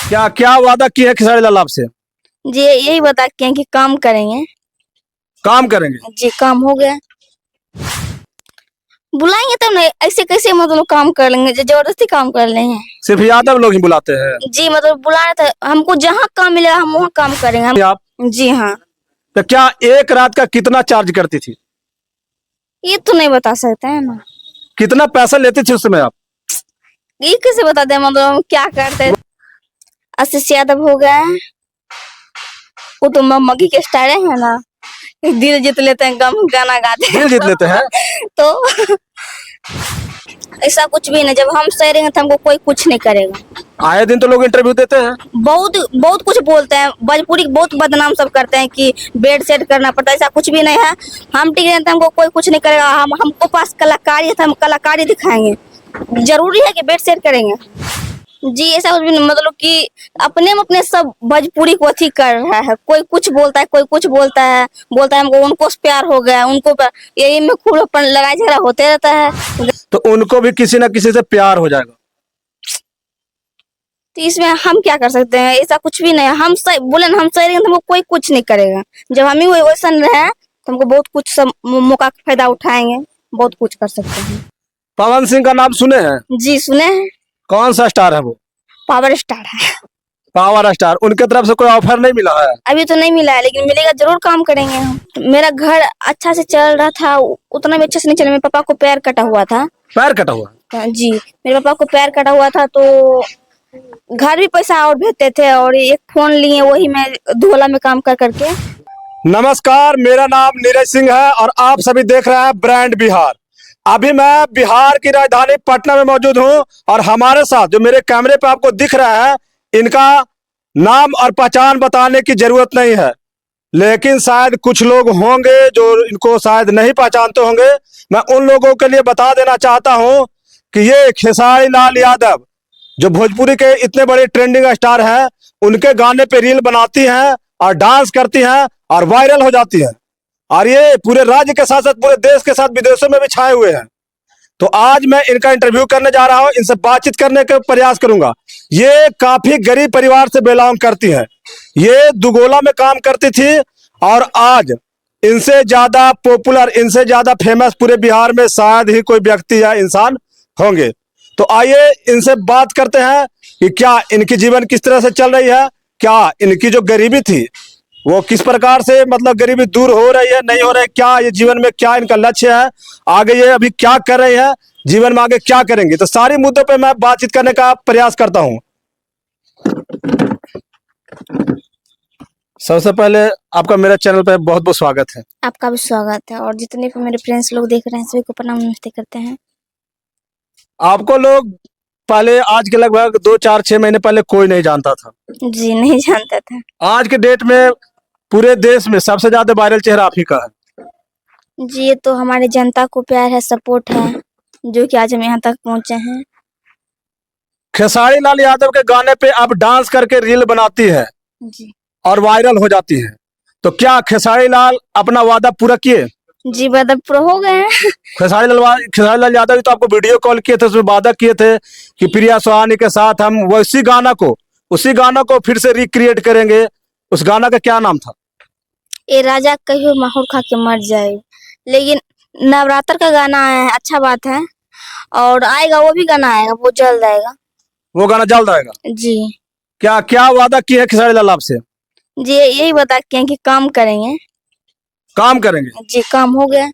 क्या क्या वादा किया है खेसारी लाल आपसे? जी यही बता के हैं कि काम करेंगे। काम करेंगे। जी काम हो गया। बुलाएंगे तब नहीं, ऐसे कैसे मतलब काम कर लेंगे, जबरदस्ती काम कर लेंगे। सिर्फ यादव लोग ही बुलाते हैं? जी मतलब बुलाना था हमको, जहाँ काम मिलेगा हम वहाँ काम करेंगे हम। आप जी हाँ। तो क्या एक रात का कितना चार्ज करती थी? ये तो नहीं बता सकते हैं ना। कितना पैसा लेती थी उस समय आप? ये कैसे बता दे, मतलब हम क्या करते। आशीष यादव हो गए, वो तो मम्मी के स्टार है ना, दिल जीत लेते हैं, गम गाना गाते हैं। दिल जीत लेते हैं। तो ऐसा कुछ भी नहीं, जब हम सही रहेंगे तो हमको कोई कुछ नहीं करेगा। आए दिन तो लोग इंटरव्यू देते हैं। बहुत बहुत कुछ बोलते हैं, भोजपुरी बहुत बदनाम सब करते हैं कि बेड सेट करना पड़ता है, ऐसा कुछ भी नहीं है। हम ठीक है तो हमको कोई कुछ नहीं करेगा। हमको पास कलाकारी है तो हम कलाकारी दिखाएंगे। जरूरी है कि बेड सेट करेंगे? जी ऐसा कुछ भी नहीं, मतलब कि अपने में अपने सब भोजपुरी को अथी कर रहा है। कोई कुछ बोलता है, कोई कुछ बोलता है, हमको उनको से प्यार हो गया, उनको यही में खूब अपन लड़ाई झगड़ा होते रहता है। तो उनको भी किसी ना किसी से प्यार हो जाएगा। तो इसमें हम क्या कर सकते हैं? ऐसा कुछ भी नहीं है। हम सही बोले ना, हम सही रहेंगे तो हमको कोई कुछ नहीं करेगा। जब हम ही वैसा रहे तो हमको बहुत कुछ सब मौका का फायदा उठाएंगे, बहुत कुछ कर सकते हैं। पवन सिंह का नाम सुने हैं? जी सुने हैं। कौन सा स्टार है वो? पावर स्टार है। Power star. उनके तरफ से कोई ऑफर नहीं मिला है? अभी तो नहीं मिला है, लेकिन मिलेगा जरूर, काम करेंगे हम। मेरा घर अच्छा से चल रहा था, उतना भी अच्छे से नहीं चला। मेरे पापा को पैर कटा हुआ था। पैर कटा हुआ? जी मेरे पापा को पैर कटा हुआ था, तो घर भी पैसा और भेजते थे, और एक फोन लिए, वही मैं धोला में काम कर करके। नमस्कार, मेरा नाम नीरज सिंह है और आप सभी देख रहे हैं ब्रांड बिहार। अभी मैं बिहार की राजधानी पटना में मौजूद हूं और हमारे साथ जो मेरे कैमरे पे आपको दिख रहा है, इनका नाम और पहचान बताने की जरूरत नहीं है, लेकिन शायद कुछ लोग होंगे जो इनको शायद नहीं पहचानते होंगे। मैं उन लोगों के लिए बता देना चाहता हूं कि ये खेसारी लाल यादव जो भोजपुरी के इतने बड़े ट्रेंडिंग स्टार हैं, उनके गाने पे रील बनाती हैं और डांस करती हैं और वायरल हो जाती हैं, और ये पूरे राज्य के साथ साथ पूरे देश के साथ विदेशों में भी छाए हुए हैं। तो आज मैं इनका इंटरव्यू करने जा रहा हूं, इनसे बातचीत करने का प्रयास करूंगा। ये काफी गरीब परिवार से बिलोंग करती हैं। ये दुगोला में काम करती थी और आज इनसे ज्यादा पॉपुलर, इनसे ज्यादा फेमस पूरे बिहार में शायद ही कोई व्यक्ति या इंसान होंगे। तो आइए इनसे बात करते हैं कि क्या इनकी जीवन किस तरह से चल रही है, क्या इनकी जो गरीबी थी वो किस प्रकार से मतलब गरीबी दूर हो रही है, नहीं हो रही है, क्या ये जीवन में क्या इनका लक्ष्य है, आगे ये अभी क्या कर रहे हैं, जीवन में आगे क्या करेंगे। तो सारी मुद्दों पे मैं बातचीत करने का प्रयास करता हूं। सबसे पहले आपका मेरे चैनल पे बहुत बहुत स्वागत है। आपका भी स्वागत है, और जितने भी मेरे फ्रेंड्स लोग देख रहे हैं सभी को प्रणाम नमस्ते करते हैं। आपको लोग पहले, आज के लगभग 2 4 6 महीने पहले कोई नहीं जानता था। जी नहीं जानता था। आज के डेट में पूरे देश में सबसे ज्यादा वायरल चेहरा आप ही का है। जी ये तो हमारे जनता को प्यार है, सपोर्ट है, जो कि आज हम यहाँ तक पहुँचे हैं। खेसारी लाल यादव के गाने पे आप डांस करके रील बनाती है जी और वायरल हो जाती है, तो क्या खेसारी लाल अपना वादा पूरा किए? जी वादा पूरा हो गए हैं। खेसारी लाल यादव जी तो आपको वीडियो कॉल किए थे, उसमें वादा किए थे कि प्रिया सुहानी के साथ हम उसी गाना को फिर से रिक्रिएट करेंगे। उस गाना का क्या नाम था? ये राजा कहियो माहौर खा के मर जाए। लेकिन नवरात्र का गाना है, अच्छा बात है, और आएगा वो भी गाना आएगा, वो जल्द आएगा। वो गाना जल्द आएगा? जी क्या क्या वादा किए है खेसारी लाल आपसे? जी यही बता के हैं कि काम करेंगे। काम करेंगे। जी काम हो गया।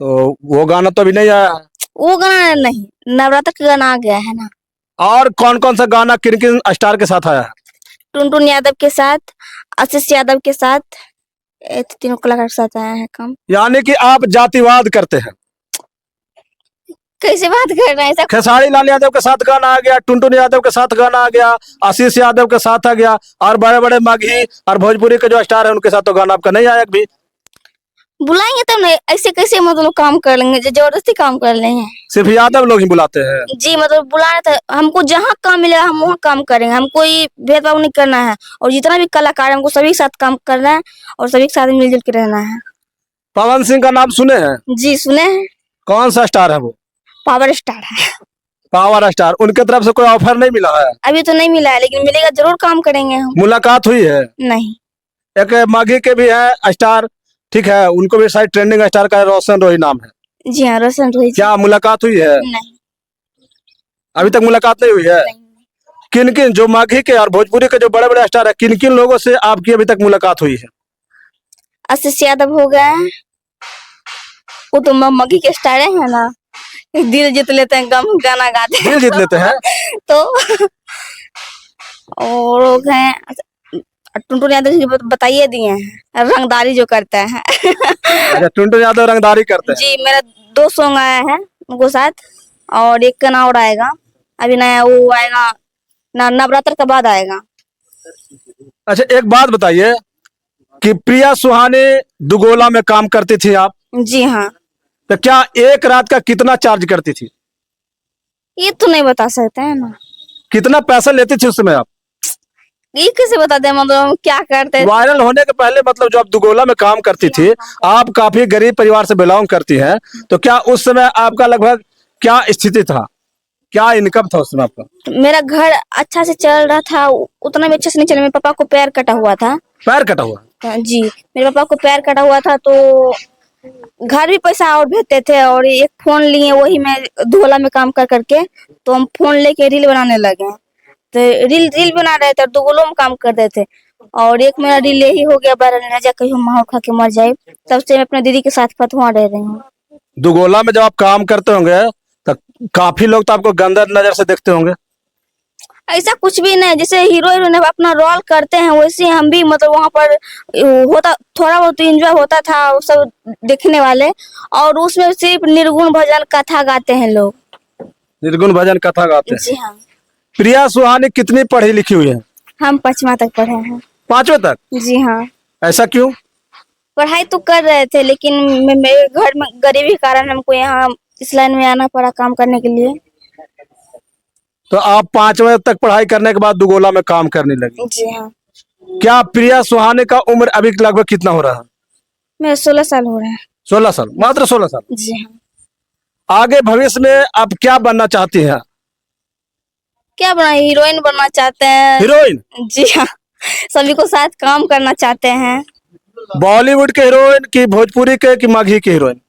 तो वो गाना तो अभी नहीं आया है। वो गाना नहीं, नवरात्र का गाना आ गया है ना। और कौन कौन सा गाना किन किन स्टार के साथ आया है? टुनटुन यादव के साथ, आशीष यादव के साथ, तीनों कलाकार के साथ आया है काम। यानी कि आप जातिवाद करते हैं। कैसे बात कर रहे हैं ऐसा? खेसारी लाल यादव के साथ गाना आ गया, टुनटुन यादव के साथ गाना आ गया, आशीष यादव के साथ आ गया, और बड़े बड़े माघी और भोजपुरी के जो स्टार है उनके साथ तो गाना आपका नहीं आया भी। बुलाएंगे तब नहीं, ऐसे कैसे मतलब काम कर लेंगे, जबरदस्ती काम कर लेंगे। सिर्फ यादव लोग ही बुलाते हैं? जी मतलब बुलाना था हमको, जहाँ काम मिलेगा हम वहाँ काम करेंगे। हम कोई भेदभाव नहीं करना है, और जितना भी कलाकार है हमको सभी के साथ काम करना है, और सभी के साथ मिलजुल के रहना है। पवन सिंह का नाम सुने हैं? जी सुने हैं। कौन सा स्टार है वो? पावर स्टार है। पावर स्टार, उनके तरफ से कोई ऑफर नहीं मिला है? अभी तो नहीं मिला है, लेकिन मिलेगा जरूर, काम करेंगे हम। मुलाकात हुई है? नहीं। एक माघी के भी है स्टार, ठीक है, उनको भी शायद ट्रेंडिंग स्टार का रोशन रोही नाम है। जी हाँ, रोशन रोही जी। क्या मुलाकात हुई है? नहीं। अभी तक मुलाकात नहीं हुई है? नहीं। किन किन जो माघी के और भोजपुरी के जो बड़े बड़े स्टार है, किन किन लोगों से आपकी अभी तक मुलाकात हुई है? आशीष यादव हो गए, वो तो मम्मी के स्टार है ना, दिल जीत लेते हैं, गम गाना गाते हैं। दिल जीत लेते हैं। तो और लोग हैं, टुनटुन यादव जी बताइए दिए हैं, रंगदारी जो करते हैं। अच्छा, टुनटुन यादव रंगदारी करते हैं। जी, मेरा 2 सॉन्ग आया है उनको साथ, और एक का नाम और आएगा, अभी नया वो आएगा नवरात्र के बाद आएगा। अच्छा, एक बात बताइए कि प्रिया सुहाने दुगोला में काम करती थी आप, जी हाँ। तो क्या एक रात का कितना चार्ज करती थी? ये तो नहीं बता सकते हैं ना। कितना पैसा लेती थी उस समय आप? ये कैसे बता दे, मतलब हम क्या करते थे? वायरल होने के पहले, मतलब जो आप दुगोला में काम करती थी, आप काफी गरीब परिवार से बिलोंग करती हैं, तो क्या उस समय आपका लगभग क्या स्थिति था, क्या इनकम था उस समय आपका? मेरा घर अच्छा से चल रहा था, उतना भी अच्छे से नहीं चला, मेरे पापा को पैर कटा हुआ था। पैर कटा हुआ? जी, मेरे पापा को पैर कटा हुआ था, तो घर भी पैसा और भेजते थे, और एक फोन लिए, वही मैं धोला में काम कर करके, तो हम फोन लेके रील बनाने लगे। तो रील बना रहे थे, दुगुलों में काम कर रहे थे, और एक मेरा रील यही हो गया वायरल, ना जा कहीं माहौल खा के मर जाए, तब से मैं अपने दीदी के साथ फतवा रह रही हूँ। दुगोला में जब आप काम करते होंगे तो काफी लोग तो आपको गंदा नजर से देखते होंगे? ऐसा कुछ भी नहीं, जैसे हीरो हीरोइन अपना रोल करते हैं, वैसे हम भी, मतलब वहाँ पर होता, थोड़ा बहुत एंजॉय होता था वो सब देखने वाले, और उसमें सिर्फ निर्गुण भजन कथा गाते हैं लोग। निर्गुण भजन कथा गाते हैं। जी हाँ। प्रिया सुहानी कितनी पढ़ी लिखी हुई है? हम 5वां तक पढ़े हैं। 5वीं तक? जी हाँ। ऐसा क्यों? पढ़ाई तो कर रहे थे, लेकिन मेरे घर में गरीबी के कारण हमको यहाँ इस लाइन में आना पड़ा काम करने के लिए। तो आप 5वीं तक पढ़ाई करने के बाद दुगोला में काम करने लगी? जी हाँ। क्या प्रिया सुहाने का उम्र अभी लगभग कितना हो रहा है? मेरे 16 साल हो रहे हैं। 16 साल? मात्र 16 साल? जी हाँ। आगे भविष्य में आप क्या बनना चाहती हैं? क्या बना, हीरोइन बनना चाहते हैं। हीरोइन? जी हाँ, सभी को साथ काम करना चाहते हैं। बॉलीवुड के हीरोइन की भोजपुरी के कि माघी के हीरोइन?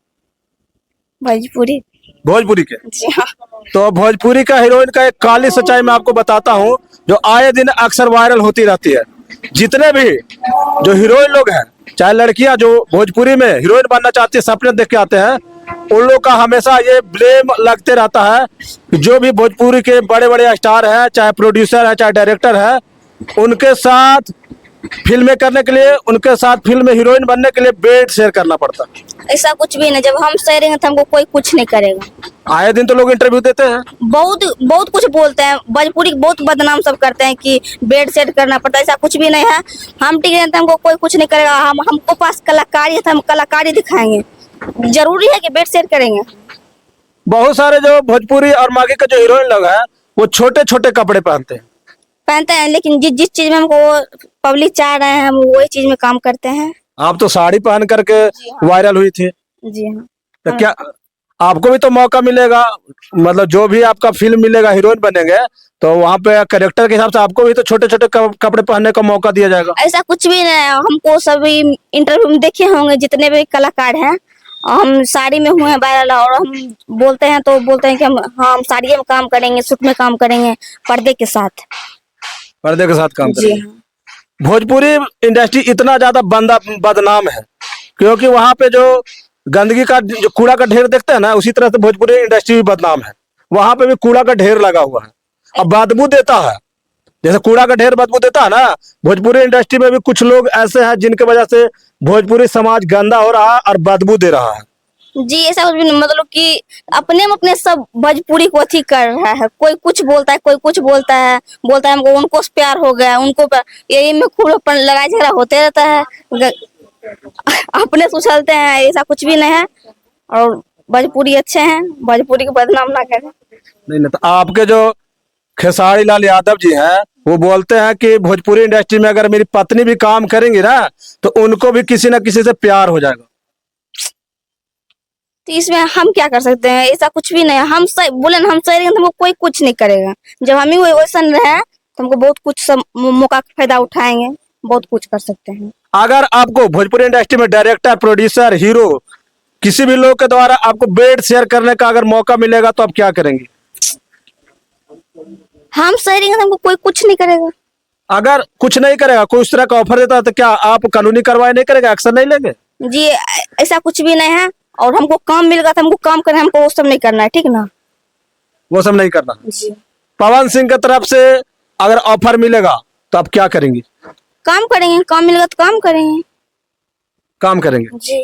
भोजपुरी। भोजपुरी के? जी हाँ। तो भोजपुरी का हीरोइन का एक काली सच्चाई मैं आपको बताता हूँ, जो आए दिन अक्सर वायरल होती रहती है। जितने भी जो हीरोइन लोग हैं, चाहे लड़कियां जो भोजपुरी में हीरोइन बनना चाहती है, सपने देख के आते हैं, उन लोग का हमेशा ये ब्लेम लगते रहता है कि जो भी भोजपुरी के बड़े बड़े स्टार हैं, चाहे प्रोड्यूसर है, चाहे डायरेक्टर है, उनके साथ फिल्में करने के लिए, उनके साथ फिल्म में हीरोइन बनने के लिए बेड शेयर करना पड़ता है। ऐसा कुछ भी नहीं, जब हम शेयरिंग तो हमको कोई कुछ नहीं करेगा। आए दिन तो लोग इंटरव्यू देते हैं, बहुत बहुत कुछ बोलते हैं, भोजपुरी बहुत बदनाम सब करते हैं कि बेड सेट करना पड़ता है, ऐसा कुछ भी नहीं है। हम टिक रहे तो हमको कोई कुछ नहीं करेगा, हमको पास कलाकारी है तो हम कलाकारी दिखाएंगे। जरूरी है कि बेड सेट करेंगे। बहुत सारे जो भोजपुरी और माघी के जो हीरोइन लोग हैं, वो छोटे छोटे कपड़े पहनते हैं, लेकिन जिस चीज में हमको पब्लिक चाह रहे हैं, हम वही चीज में काम करते हैं। आप तो साड़ी पहन करके वायरल हुई थी, जी हाँ। तो क्या आपको भी तो मौका मिलेगा, मतलब जो भी आपका फिल्म मिलेगा, हीरोइन बनेंगे, तो वहाँ पे कैरेक्टर के हिसाब से आपको भी तो छोटे छोटे कपड़े पहनने का मौका दिया जाएगा? ऐसा कुछ भी नहीं है, हमको सभी इंटरव्यू में देखे होंगे जितने भी कलाकार हैं, हम साड़ी में हुए हैं वायरल, और हम बोलते हैं तो बोलते हैं कि हम साड़ी में काम करेंगे, सूट में काम करेंगे, पर्दे के साथ। पर्दे के साथ काम जी करेंगे। हाँ। भोजपुरी इंडस्ट्री इतना ज्यादा बदनाम है क्योंकि वहाँ पे जो गंदगी का जो कूड़ा का ढेर देखते हैं ना, उसी तरह से भोजपुरी इंडस्ट्री भी बदनाम है। वहाँ पे भी कूड़ा का ढेर लगा हुआ है, अब बदबू देता है। जैसे कूड़ा का ढेर बदबू देता है ना, भोजपुरी इंडस्ट्री में भी कुछ लोग ऐसे हैं जिनके वजह से भोजपुरी समाज गंदा हो रहा है और बदबू दे रहा है। जी, ऐसा कुछ भी नहीं, मतलब कि अपने में अपने सब भोजपुरी को अथी कर रहा है। कोई कुछ बोलता है, कोई कुछ बोलता है हमको उनको से प्यार हो गया, उनको यही में खूब लड़ाई झगड़ा होते रहता है, अपने उछलते हैं, ऐसा कुछ भी नहीं है। और भोजपुरी अच्छे हैं, भोजपुरी को बदनाम ना करें। नहीं, तो आपके जो खेसारी लाल यादव जी हैं, वो बोलते हैं कि भोजपुरी इंडस्ट्री में अगर मेरी पत्नी भी काम करेंगी ना, तो उनको भी किसी ना किसी से प्यार हो जाएगा। तो इसमें हम क्या कर सकते हैं? ऐसा कुछ भी नहीं है। हम सही बोले ना, हम सही रहेंगे तो हमको कोई कुछ नहीं करेगा। जब हम ही वैसा रहे तो हमको बहुत कुछ सब मौका का फायदा उठाएंगे, बहुत कुछ कर सकते हैं। अगर आपको भोजपुरी इंडस्ट्री में डायरेक्टर, प्रोड्यूसर, हीरो किसी भी लोग के द्वारा आपको बेड शेयर करने का अगर मौका मिलेगा तो आप क्या करेंगे? हम सही रहेंगे तो हमको कोई कुछ नहीं करेगा। अगर कुछ नहीं करेगा, कोई उस तरह का ऑफर देता है तो क्या आप कानूनी कार्रवाई नहीं करेंगे, एक्शन नहीं लेंगे? जी ऐसा कुछ भी नहीं है। और हमको काम मिलेगा तो हमको काम करना है, हमको वो सब नहीं करना है, ठीक ना? वो सब नहीं करना। जी पवन सिंह की तरफ से अगर ऑफर मिलेगा तो आप क्या करेंगे? काम करेंगे, काम मिलेगा तो काम करेंगे। काम करेंगे। जी